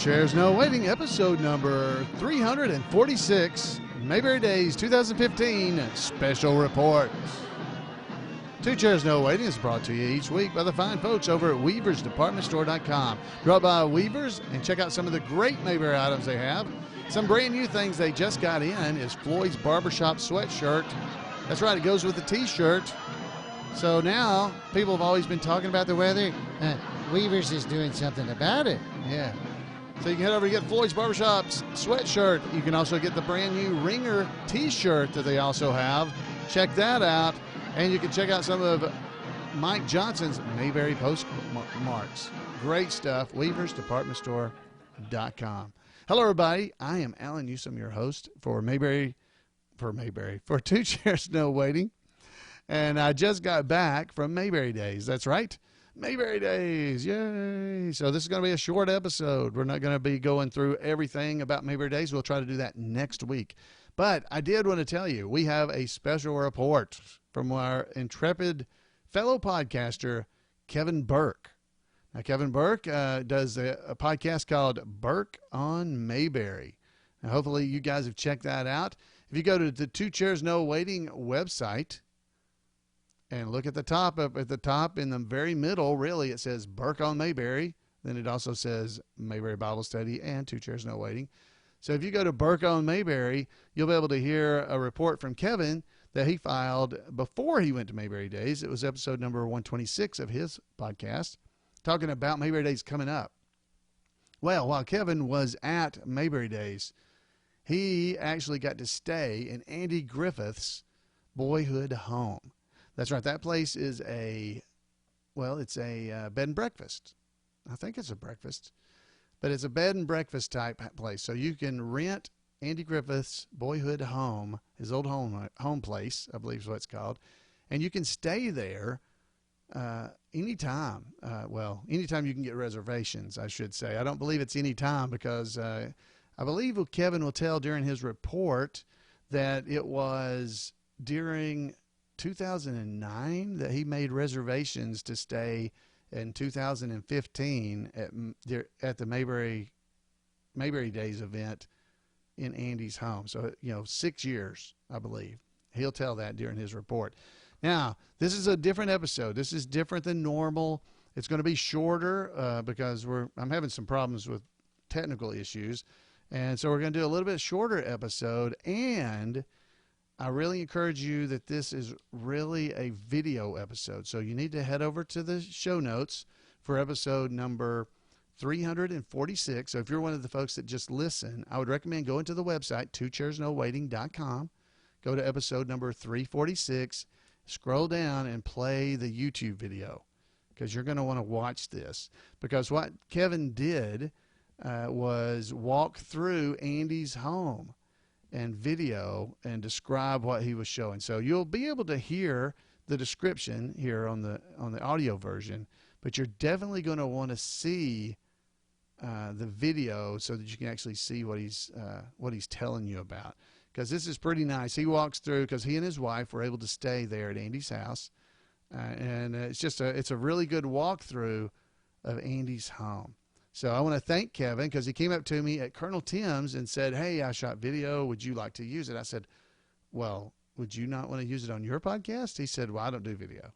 Chairs No Waiting, episode number 346, Mayberry Days 2015 special report. Two Chairs No Waiting is brought to you each week by the fine folks over at weaversdepartmentstore.com. Drop by Weavers and check out some of the great Mayberry items they have. Some brand new things they just got in is Floyd's Barbershop sweatshirt. That's right, it goes with the t-shirt. So now, people have always been talking about the weather. Weavers is doing something about it. Yeah. So you can head over to get Floyd's Barbershop's sweatshirt. You can also get the brand new Ringer t-shirt that they also have. Check that out. And you can check out some of Mike Johnson's Mayberry postmarks. Great stuff. weaversdepartmentstore.com. Hello, everybody. I am Alan Newsom, your host for Two Chairs No Waiting. And I just got back from Mayberry Days. That's right. Mayberry Days. Yay. So this is going to be a short episode. We're not going to be going through everything about Mayberry Days. We'll try to do that next week. But I did want to tell you, we have a special report from our intrepid fellow podcaster, Kevin Burke. Now, Kevin Burke does a podcast called Burke on Mayberry. Now, hopefully you guys have checked that out. If you go to the Two Chairs No Waiting website and look at the top, up at the top in the very middle, really, it says Burke on Mayberry. Then it also says Mayberry Bible Study and Two Chairs No Waiting. So if you go to Burke on Mayberry, you'll be able to hear a report from Kevin that he filed before he went to Mayberry Days. It was episode number 126 of his podcast, talking about Mayberry Days coming up. Well, while Kevin was at Mayberry Days, he actually got to stay in Andy Griffith's boyhood home. That's right. That place is it's a bed and breakfast. I think it's a breakfast. But it's a bed and breakfast type place. So you can rent Andy Griffith's boyhood home, his old home place, I believe is what it's called. And you can stay there anytime. Anytime you can get reservations, I should say. I don't believe it's any time because I believe Kevin will tell during his report that it was during 2009 that he made reservations to stay in 2015 at the Mayberry Days event in Andy's home. So, 6 years, I believe. He'll tell that during his report. Now, this is a different episode. This is different than normal. It's going to be shorter because I'm having some problems with technical issues. And so we're going to do a little bit shorter episode. And I really encourage you that this is really a video episode. So you need to head over to the show notes for episode number 346. So if you're one of the folks that just listen, I would recommend going to the website, twochairsnowaiting.com. Go to episode number 346, scroll down and play the YouTube video because you're going to want to watch this. Because what Kevin did was walk through Andy's home and video and describe what he was showing. So you'll be able to hear the description here on the audio version, but you're definitely going to want to see the video so that you can actually see what he's telling you about. Because this is pretty nice. He walks through because he and his wife were able to stay there at Andy's house, and it's a really good walkthrough of Andy's home. So I want to thank Kevin because he came up to me at Colonel Tim's and said, "Hey, I shot video. Would you like to use it?" I said, "Well, would you not want to use it on your podcast?" He said, "Well, I don't do video."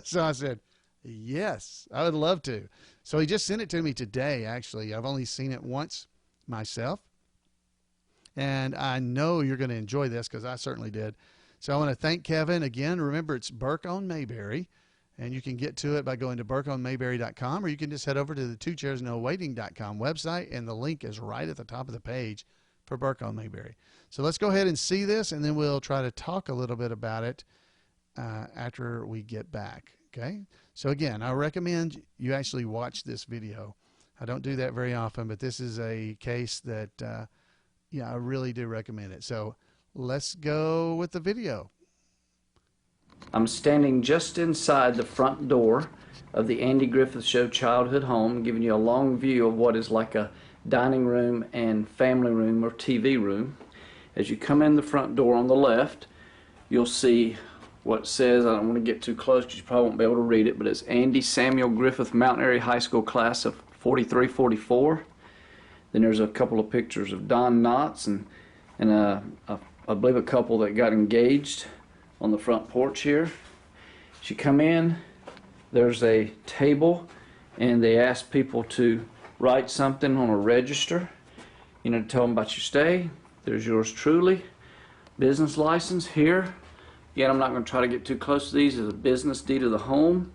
So I said, "Yes, I would love to." So he just sent it to me today, actually. I've only seen it once myself. And I know you're going to enjoy this because I certainly did. So I want to thank Kevin. Again, remember, it's Burke on Mayberry. And you can get to it by going to burkeonmayberry.com, or you can just head over to the twochairsnowaiting.com website, and the link is right at the top of the page for Burke on Mayberry. So let's go ahead and see this, and then we'll try to talk a little bit about it after we get back. Okay? So again, I recommend you actually watch this video. I don't do that very often, but this is a case that, I really do recommend it. So let's go with the video. I'm standing just inside the front door of the Andy Griffith Show childhood home, giving you a long view of what is like a dining room and family room or TV room. As you come in the front door on the left, you'll see what says, I don't want to get too close because you probably won't be able to read it, but it's Andy Samuel Griffith Mountain Area High School class of 43-44. Then there's a couple of pictures of Don Knotts and I believe a couple that got engaged on the front porch here. As you come in, there's a table, and they ask people to write something on a register, you know, to tell them about your stay. There's yours truly, business license here. Again, I'm not going to try to get too close to these. There's a business deed of the home,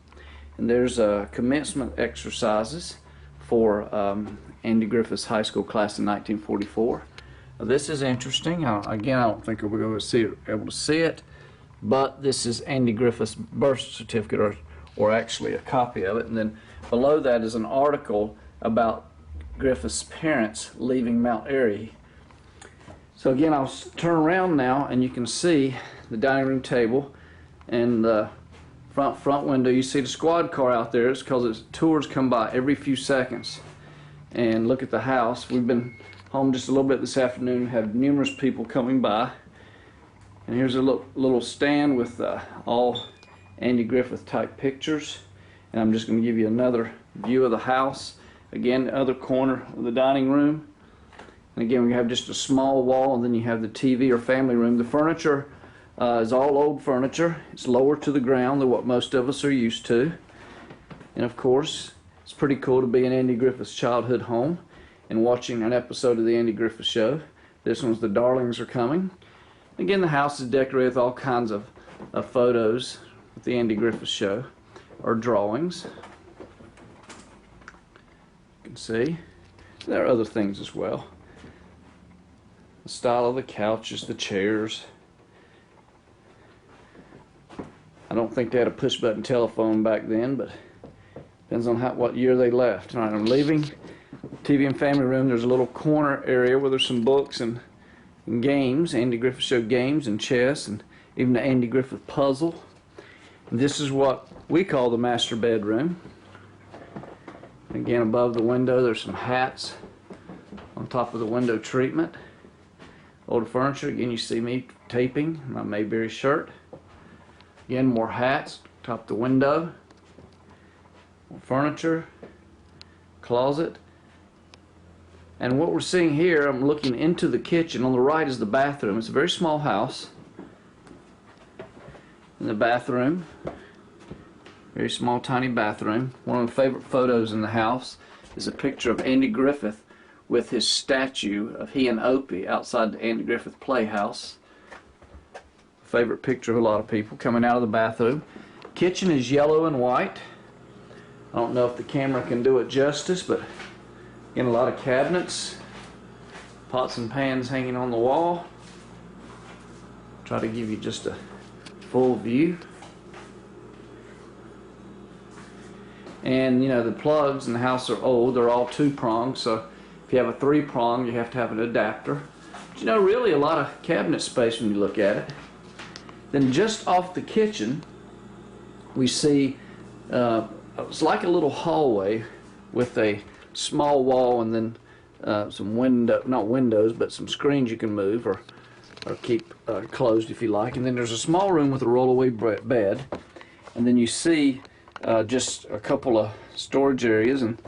and there's commencement exercises for Andy Griffith's high school class in 1944. Now, this is interesting. Again, I don't think we're going to able to see it, but this is Andy Griffith's birth certificate, or actually a copy of it. And then below that is an article about Griffith's parents leaving Mount Airy. So again, I'll turn around now, and you can see the dining room table and the front window. You see the squad car out there. It's because tours come by every few seconds. And look at the house. We've been home just a little bit this afternoon, had numerous people coming by. And here's a little stand with all Andy Griffith type pictures. And I'm just going to give you another view of the house. Again, the other corner of the dining room. And again, we have just a small wall, and then you have the TV or family room. The furniture is all old furniture. It's lower to the ground than what most of us are used to. And of course, it's pretty cool to be in Andy Griffith's childhood home and watching an episode of the Andy Griffith Show. This one's The Darlings Are Coming. Again, the house is decorated with all kinds of photos with the Andy Griffith Show, or drawings. You can see. There are other things as well. The style of the couches, the chairs. I don't think they had a push-button telephone back then, but depends on what year they left. All right, I'm leaving TV and family room. There's a little corner area where there's some books and games, Andy Griffith Show games and chess, and even the Andy Griffith puzzle. And this is what we call the master bedroom. Again, above the window, there's some hats on top of the window treatment. Older furniture. Again, you see me taping my Mayberry shirt. Again, more hats, top of the window. More furniture, closet. And what we're seeing here, I'm looking into the kitchen. On the right is the bathroom. It's a very small house. In the bathroom, very small, tiny bathroom. One of my favorite photos in the house is a picture of Andy Griffith with his statue of he and Opie outside the Andy Griffith Playhouse. Favorite picture of a lot of people coming out of the bathroom. Kitchen is yellow and white. I don't know if the camera can do it justice, but again, a lot of cabinets, pots and pans hanging on the wall. Try to give you just a full view. And you know, the plugs in the house are old. They're all 2-pronged, so if you have a 3-prong, you have to have an adapter. But you know, really a lot of cabinet space when you look at it. Then just off the kitchen, we see it's like a little hallway with a small wall, and then some not windows, but some screens you can move or keep closed if you like. And then there's a small room with a rollaway bed, and then you see just a couple of storage areas, and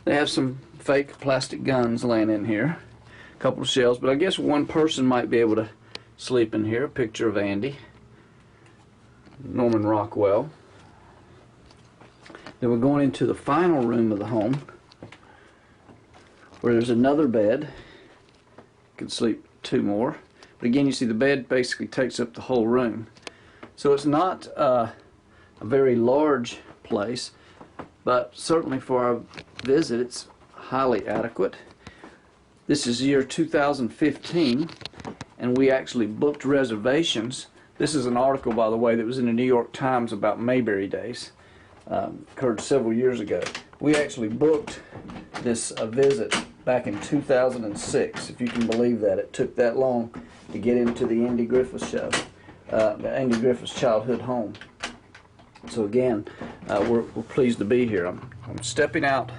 they have some fake plastic guns laying in here, a couple of shelves, but I guess one person might be able to sleep in here. A picture of Andy, Norman Rockwell. Then we're going into the final room of the home, where there's another bed. You can sleep 2 more. But again, you see the bed basically takes up the whole room. So it's not a very large place, but certainly for our visit, it's highly adequate. This is year 2015, and we actually booked reservations. This is an article, by the way, that was in the New York Times about Mayberry Days. Occurred several years ago. We actually booked this visit back in 2006, if you can believe that. It took that long to get into the Andy Griffith Show, Andy Griffith's childhood home. So again, we're pleased to be here. I'm stepping out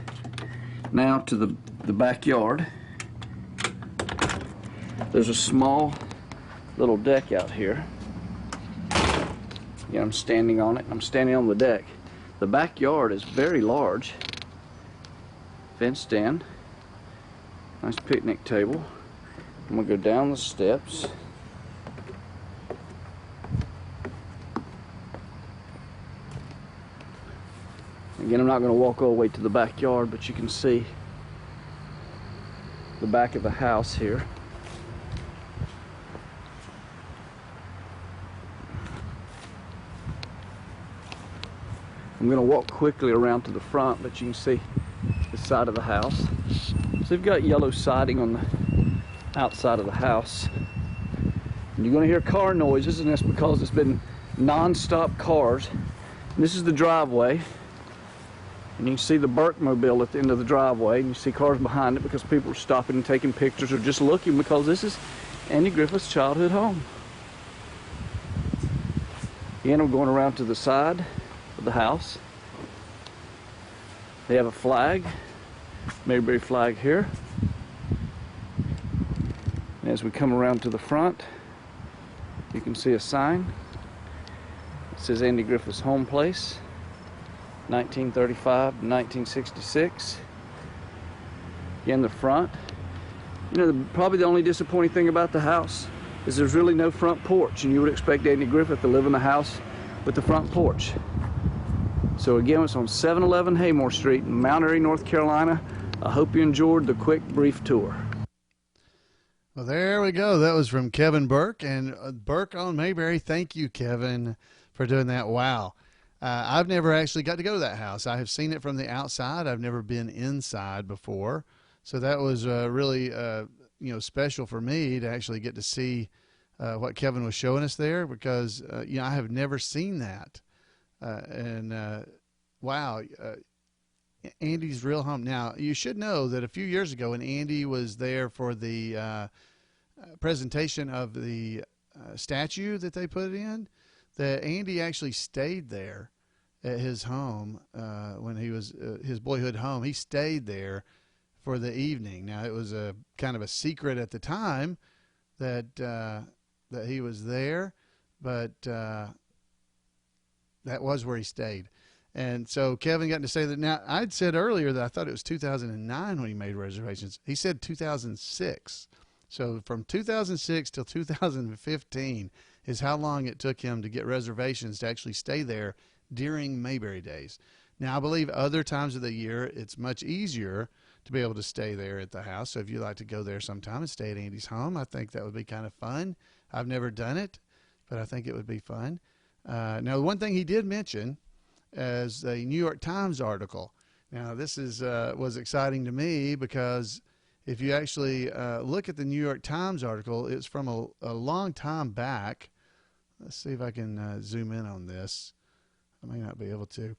now to the backyard. There's a small little deck out here. Yeah, I'm standing on it. I'm standing on the deck. The backyard is very large, fenced in. Nice picnic table. I'm gonna go down the steps. Again, I'm not gonna walk all the way to the backyard, but you can see the back of the house here. I'm going to walk quickly around to the front, but you can see the side of the house. So you've got yellow siding on the outside of the house. And you're going to hear car noises, and that's because it's been non-stop cars. And this is the driveway. And you can see the Burke mobile at the end of the driveway, and you see cars behind it because people are stopping and taking pictures or just looking because this is Andy Griffith's childhood home. Again, I'm going around to the side of the house. They have a flag, Mayberry flag here. And as we come around to the front, you can see a sign. It says Andy Griffith's home place, 1935 to 1966. In the front, you know, probably the only disappointing thing about the house is there's really no front porch, and you would expect Andy Griffith to live in a house with the front porch. So again, it's on 711 Haymore Street in Mount Airy, North Carolina. I hope you enjoyed the quick, brief tour. Well, there we go. That was from Kevin Burke, and Burke on Mayberry. Thank you, Kevin, for doing that. Wow. I've never actually got to go to that house. I have seen it from the outside. I've never been inside before. So that was really special for me to actually get to see what Kevin was showing us there, because I have never seen that. Wow, Andy's real home. Now, you should know that a few years ago when Andy was there for the presentation of the statue that they put in, that Andy actually stayed there at his home when he was his boyhood home. He stayed there for the evening. Now, it was a kind of a secret at the time that that he was there, but that was where he stayed. And so Kevin got to say that. Now, I'd said earlier that I thought it was 2009 when he made reservations. He said 2006. So from 2006 till 2015 is how long it took him to get reservations to actually stay there during Mayberry Days. Now, I believe other times of the year it's much easier to be able to stay there at the house. So if you'd like to go there sometime and stay at Andy's home, I think that would be kind of fun. I've never done it, but I think it would be fun. Now, one thing he did mention is a New York Times article. Now, this is was exciting to me because if you actually look at the New York Times article, it's from a long time back. Let's see if I can zoom in on this. I may not be able to.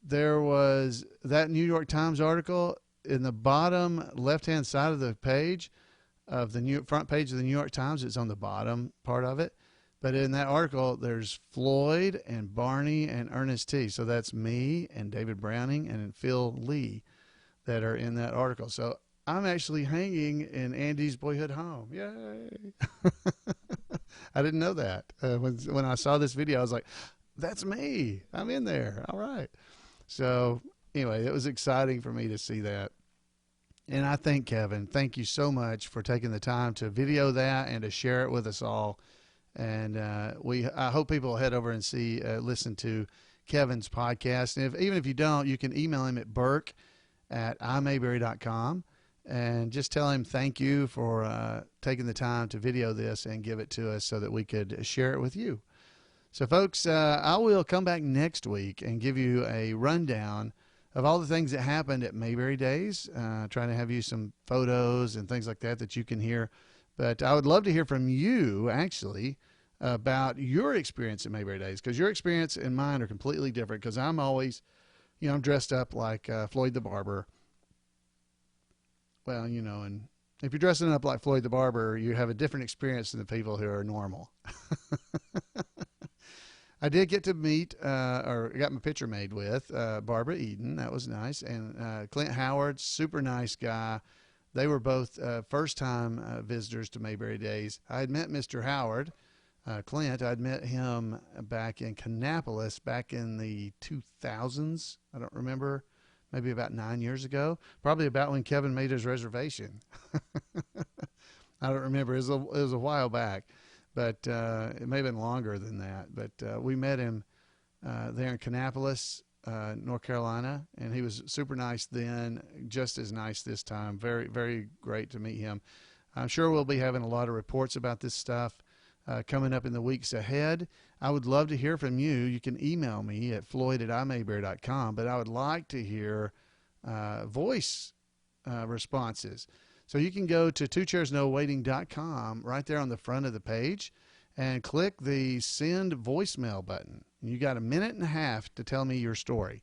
There was that New York Times article in the bottom left-hand side of the page of the front page of the New York Times. It's on the bottom part of it. But in that article, there's Floyd and Barney and Ernest T. So that's me and David Browning and Phil Lee that are in that article. So I'm actually hanging in Andy's boyhood home. Yay! I didn't know that. When I saw this video, I was like, that's me. I'm in there. All right. So anyway, it was exciting for me to see that. And I thank Kevin. Thank you so much for taking the time to video that and to share it with us all. And I hope people will head over and listen to Kevin's podcast. And even if you don't, you can email him at burke@imayberry.com and just tell him thank you for taking the time to video this and give it to us so that we could share it with you. So, folks, I will come back next week and give you a rundown of all the things that happened at Mayberry Days, trying to have you some photos and things like that you can hear. But I would love to hear from you, actually, about your experience at Mayberry Days, because your experience and mine are completely different, because I'm always, I'm dressed up like Floyd the Barber. Well, and if you're dressing up like Floyd the Barber, you have a different experience than the people who are normal. I did get to meet, or got my picture made with Barbara Eden. That was nice. And Clint Howard, super nice guy. They were both first-time visitors to Mayberry Days. I had met Mr. Howard, Clint. I'd met him back in Kannapolis back in the 2000s. I don't remember maybe about 9 years ago, probably about when Kevin made his reservation. I don't remember. It was a while back, but it may have been longer than that. But we met him there in Kannapolis, North Carolina, and he was super nice then, just as nice this time. Very, very great to meet him. I'm sure we'll be having a lot of reports about this stuff coming up in the weeks ahead. I would love to hear from you. You can email me at floyd@imayberry.com, but I would like to hear voice responses. So you can go to twochairsnowaiting.com right there on the front of the page and click the send voicemail button. You got a minute and a half to tell me your story,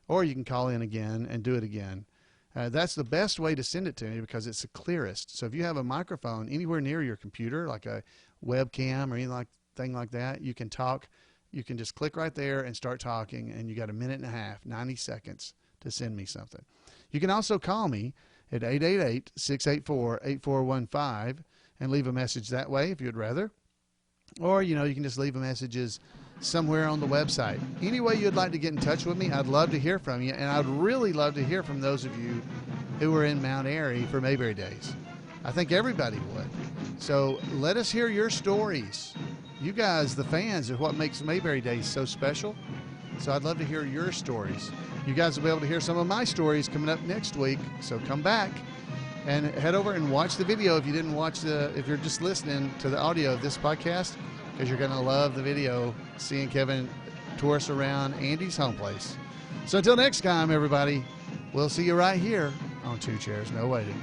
or you can call in again and do it again. That's the best way to send it to me because it's the clearest. So if you have a microphone anywhere near your computer, like a webcam or anything like that, you can talk. You can just click right there and start talking, and you got a minute and a half, 90 seconds to send me something. You can also call me at 888-684-8415 and leave a message that way if you'd rather. Or, you can just leave messages somewhere on the website. Any way you'd like to get in touch with me, I'd love to hear from you, and I'd really love to hear from those of you who were in Mount Airy for Mayberry Days. I think everybody would. So let us hear your stories. You guys, the fans, are what makes Mayberry Days so special. So I'd love to hear your stories. You guys will be able to hear some of my stories coming up next week. So come back and head over and watch the video if you didn't watch if you're just listening to the audio of this podcast, because you're going to love the video seeing Kevin tour us around Andy's home place. So until next time, everybody, we'll see you right here on Two Chairs No Waiting.